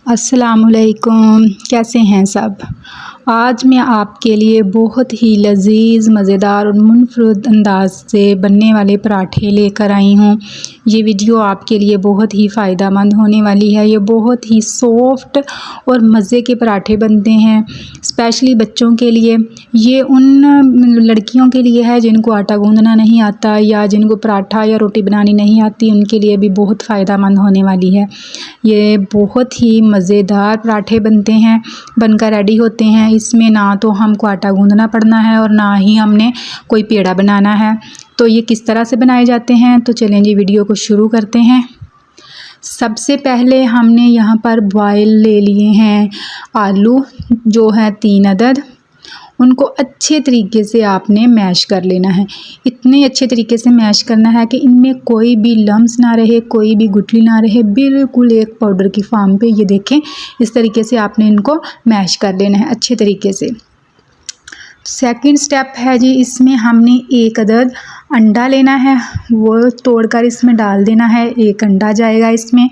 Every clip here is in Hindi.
अस्सलामुअलैकुम, कैसे हैं सब। आज मैं आपके लिए बहुत ही लज़ीज़, मज़ेदार और मुनफ़रिद अंदाज़ से बनने वाले पराठे लेकर आई हूँ। ये वीडियो आपके लिए बहुत ही फ़ायदेमंद होने वाली है। ये बहुत ही सॉफ़्ट और मज़े के पराठे बनते हैं, स्पेशली बच्चों के लिए। ये उन लड़कियों के लिए है जिनको आटा गूँदना नहीं आता या जिनको पराठा या रोटी बनानी नहीं आती, उनके लिए भी बहुत फ़ायदेमंद होने वाली है। ये बहुत ही मज़ेदार पराठे बनते हैं, बनकर रेडी होते हैं। इसमें ना तो हमको आटा गूँदना पड़ना है और ना ही हमने कोई पेड़ा बनाना है। तो ये किस तरह से बनाए जाते हैं, तो चलें जी वीडियो को शुरू करते हैं। सबसे पहले हमने यहाँ पर बॉयल ले लिए हैं आलू, जो है 3 अदद। उनको अच्छे तरीके से आपने मैश कर लेना है। इतने अच्छे तरीके से मैश करना है कि इनमें कोई भी लम्स ना रहे, कोई भी गुठली ना रहे, बिल्कुल एक पाउडर की फॉर्म पे। ये देखें, इस तरीके से आपने इनको मैश कर लेना है अच्छे तरीके से। सेकंड स्टेप है जी, इसमें हमने 1 अदद अंडा लेना है, वो तोड़कर इसमें डाल देना है। 1 अंडा जाएगा इसमें,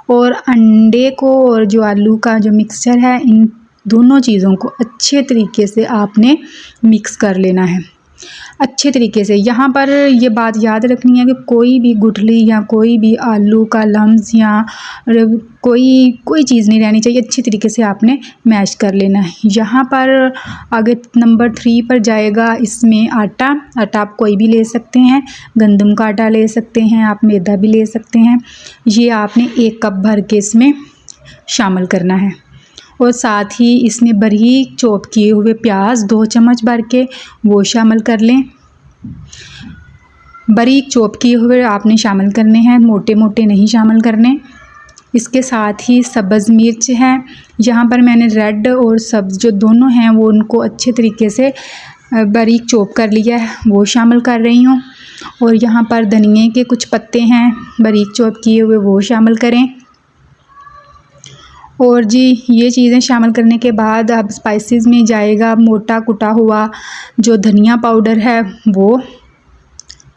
और अंडे को और जो आलू का जो मिक्सचर है, इन दोनों चीज़ों को अच्छे तरीके से आपने मिक्स कर लेना है अच्छे तरीके से। यहाँ पर ये बात याद रखनी है कि कोई भी गुठली या कोई भी आलू का लम्स या कोई चीज़ नहीं रहनी चाहिए। अच्छी तरीके से आपने मैश कर लेना है। यहाँ पर आगे नंबर 3 पर जाएगा इसमें आटा। आप कोई भी ले सकते हैं, गंदम का आटा ले सकते हैं, आप मैदा भी ले सकते हैं। ये आपने 1 कप भर के इसमें शामिल करना है, और साथ ही इसमें बारीक चॉप किए हुए प्याज 2 चम्मच भर के वो शामिल कर लें। बारीक चॉप किए हुए आपने शामिल करने हैं, मोटे मोटे नहीं शामिल करने। इसके साथ ही सब्ज़ मिर्च है, यहाँ पर मैंने रेड और सब्ज़ जो दोनों हैं वो उनको अच्छे तरीके से बारीक चॉप कर लिया है, वो शामिल कर रही हूँ। और यहाँ पर धनिए के कुछ पत्ते हैं बारीक चॉप किए हुए, वो शामिल करें। और जी ये चीज़ें शामिल करने के बाद अब स्पाइसेस में जाएगा मोटा कुटा हुआ जो धनिया पाउडर है, वो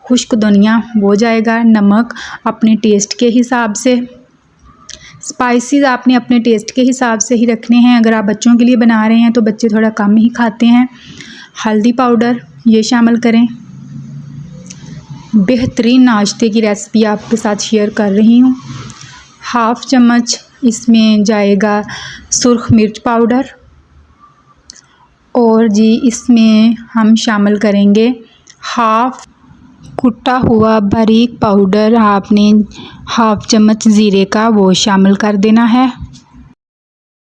खुश्क धनिया वो जाएगा। नमक अपने टेस्ट के हिसाब से। स्पाइसेस आपने अपने टेस्ट के हिसाब से ही रखने हैं। अगर आप बच्चों के लिए बना रहे हैं तो बच्चे थोड़ा कम ही खाते हैं। हल्दी पाउडर ये शामिल करें। बेहतरीन नाश्ते की रेसिपी आपके साथ शेयर कर रही हूँ। 1/2 चम्मच इसमें जाएगा सुर्ख मिर्च पाउडर, और जी इसमें हम शामिल करेंगे 1/2 कुटा हुआ बारीक पाउडर। आपने 1/2 चम्मच ज़ीरे का वो शामिल कर देना है।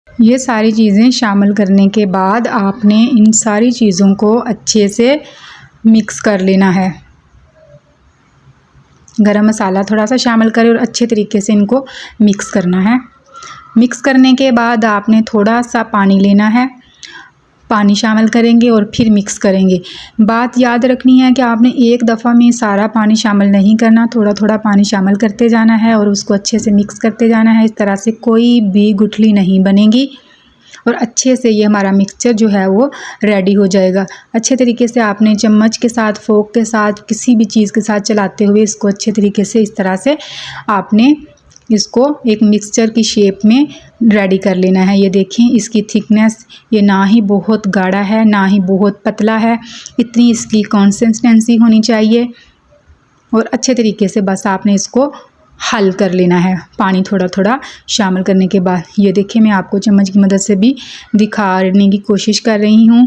ये सारी चीज़ें शामिल करने के बाद आपने इन सारी चीज़ों को अच्छे से मिक्स कर लेना है। गरम मसाला थोड़ा सा शामिल करें और अच्छे तरीके से इनको मिक्स करना है। मिक्स करने के बाद आपने थोड़ा सा पानी लेना है, पानी शामिल करेंगे और फिर मिक्स करेंगे। बात याद रखनी है कि आपने एक दफ़ा में सारा पानी शामिल नहीं करना, थोड़ा थोड़ा पानी शामिल करते जाना है और उसको अच्छे से मिक्स करते जाना है। इस तरह से कोई भी गुठली नहीं बनेगी और अच्छे से ये हमारा मिक्सचर जो है वो रेडी हो जाएगा। अच्छे तरीके से आपने चम्मच के साथ, फोक के साथ, किसी भी चीज़ के साथ चलाते हुए इसको अच्छे तरीके से इस तरह से आपने इसको एक मिक्सचर की शेप में रेडी कर लेना है। ये देखें इसकी थिकनेस, ये ना ही बहुत गाढ़ा है ना ही बहुत पतला है, इतनी इसकी कंसिस्टेंसी होनी चाहिए। और अच्छे तरीके से बस आपने इसको हल कर लेना है पानी थोड़ा थोड़ा शामिल करने के बाद। ये देखिए मैं आपको चम्मच की मदद से भी दिखाने की कोशिश कर रही हूँ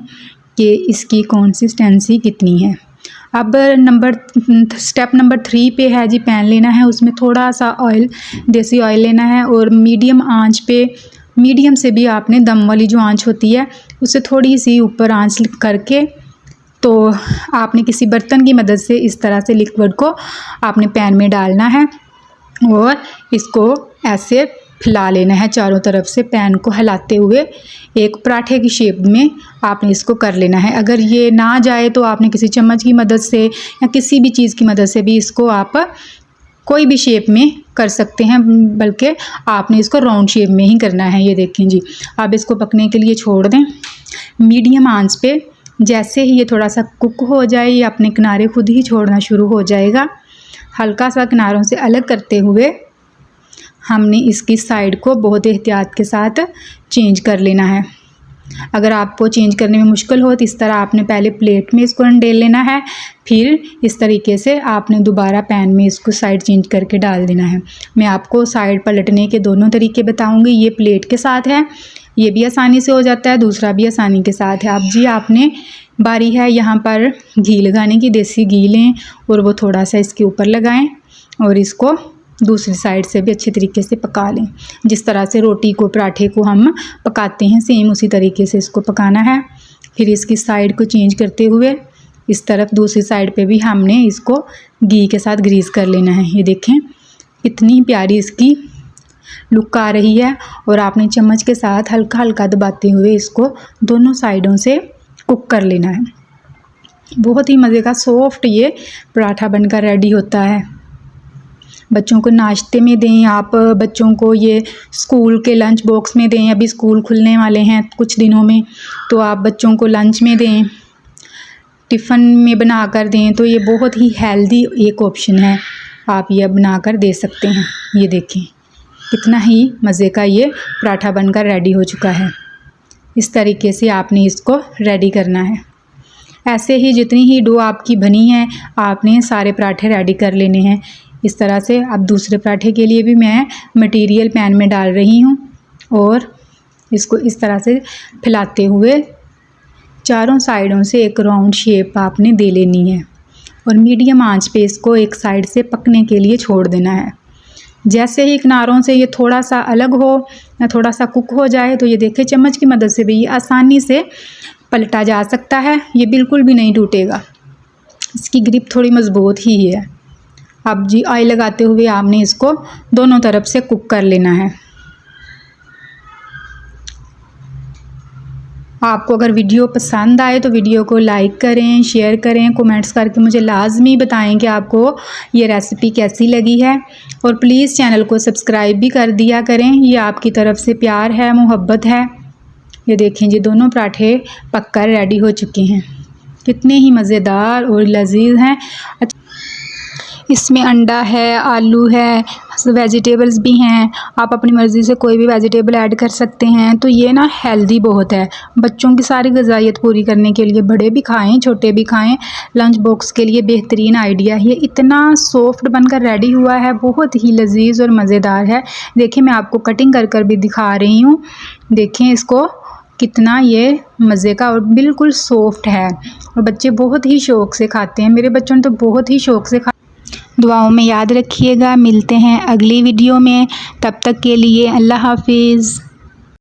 कि इसकी कंसिस्टेंसी कितनी है। अब स्टेप नंबर 3 पे है जी, पैन लेना है, उसमें थोड़ा सा ऑयल, देसी ऑयल लेना है और मीडियम आंच पे, मीडियम से भी आपने दम वाली जो आंच होती है उससे थोड़ी सी ऊपर आंच करके, तो आपने किसी बर्तन की मदद से इस तरह से लिक्विड को आपने पैन में डालना है और इसको ऐसे फैला लेना है चारों तरफ से, पैन को हिलाते हुए एक पराठे की शेप में आपने इसको कर लेना है। अगर ये ना जाए तो आपने किसी चम्मच की मदद से या किसी भी चीज़ की मदद से भी इसको आप कोई भी शेप में कर सकते हैं, बल्कि आपने इसको राउंड शेप में ही करना है। ये देखें जी, आप इसको पकने के लिए छोड़ दें मीडियम आंच पे। जैसे ही ये थोड़ा सा कुक हो जाए, ये अपने किनारे खुद ही छोड़ना शुरू हो जाएगा। हल्का सा किनारों से अलग करते हुए हमने इसकी साइड को बहुत एहतियात के साथ चेंज कर लेना है। अगर आपको चेंज करने में मुश्किल हो तो इस तरह आपने पहले प्लेट में इसको डाल लेना है, फिर इस तरीके से आपने दोबारा पैन में इसको साइड चेंज करके डाल देना है। मैं आपको साइड पलटने के दोनों तरीके बताऊंगी। ये प्लेट के साथ है, ये भी आसानी से हो जाता है, दूसरा भी आसानी के साथ है। अब जी आपने बारी है यहाँ पर घी लगाने की, देसी घी लें और वो थोड़ा सा इसके ऊपर लगाएं और इसको दूसरी साइड से भी अच्छी तरीके से पका लें। जिस तरह से रोटी को, पराठे को हम पकाते हैं, सेम उसी तरीके से इसको पकाना है। फिर इसकी साइड को चेंज करते हुए इस तरफ दूसरी साइड पे भी हमने इसको घी के साथ ग्रीस कर लेना है। ये देखें कितनी प्यारी इसकी लुक आ रही है। और आपने चम्मच के साथ हल्का हल्का दबाते हुए इसको दोनों साइडों से कुक कर लेना है। बहुत ही मज़े का सॉफ्ट ये पराठा बनकर रेडी होता है। बच्चों को नाश्ते में दें, आप बच्चों को ये स्कूल के लंच बॉक्स में दें। अभी स्कूल खुलने वाले हैं कुछ दिनों में, तो आप बच्चों को लंच में दें, टिफ़िन में बना कर दें। तो ये बहुत ही हेल्दी एक ऑप्शन है, आप ये बना कर दे सकते हैं। ये देखें कितना ही मज़े का ये पराठा बनकर रेडी हो चुका है। इस तरीके से आपने इसको रेडी करना है। ऐसे ही जितनी ही डो आपकी बनी है आपने सारे पराठे रेडी कर लेने हैं। इस तरह से अब दूसरे पराठे के लिए भी मैं मटेरियल पैन में डाल रही हूँ और इसको इस तरह से फैलाते हुए चारों साइडों से एक राउंड शेप आपने दे लेनी है और मीडियम आंच पे इसको एक साइड से पकने के लिए छोड़ देना है। जैसे ही किनारों से ये थोड़ा सा अलग हो या थोड़ा सा कुक हो जाए तो ये देखिए चम्मच की मदद से भी ये आसानी से पलटा जा सकता है। ये बिल्कुल भी नहीं टूटेगा, इसकी ग्रिप थोड़ी मज़बूत ही है। अब जी ऑयल लगाते हुए आपने इसको दोनों तरफ से कुक कर लेना है। आपको अगर वीडियो पसंद आए तो वीडियो को लाइक करें, शेयर करें, कमेंट्स करके मुझे लाजमी बताएं कि आपको ये रेसिपी कैसी लगी है। और प्लीज़ चैनल को सब्सक्राइब भी कर दिया करें, ये आपकी तरफ से प्यार है, मोहब्बत है। ये देखें जी दोनों पराठे पककर रेडी हो चुके हैं, कितने ही मज़ेदार और लजीज हैं। इसमें अंडा है, आलू है, वेजिटेबल्स भी हैं, आप अपनी मर्ज़ी से कोई भी वेजिटेबल ऐड कर सकते हैं। तो ये ना हेल्दी बहुत है, बच्चों की सारी ग़िज़ाइयत पूरी करने के लिए, बड़े भी खाएं छोटे भी खाएं, लंच बॉक्स के लिए बेहतरीन आइडिया। ये इतना सॉफ्ट बनकर रेडी हुआ है, बहुत ही लजीज और मज़ेदार है। देखिए मैं आपको कटिंग कर कर भी दिखा रही हूँ, देखें इसको कितना ये मज़े का और बिल्कुल सॉफ्ट है और बच्चे बहुत ही शौक़ से खाते हैं। मेरे बच्चों ने तो बहुत ही शौक़ से दुआओं में याद रखिएगा। मिलते हैं अगली वीडियो में, तब तक के लिए अल्लाह हाफिज़।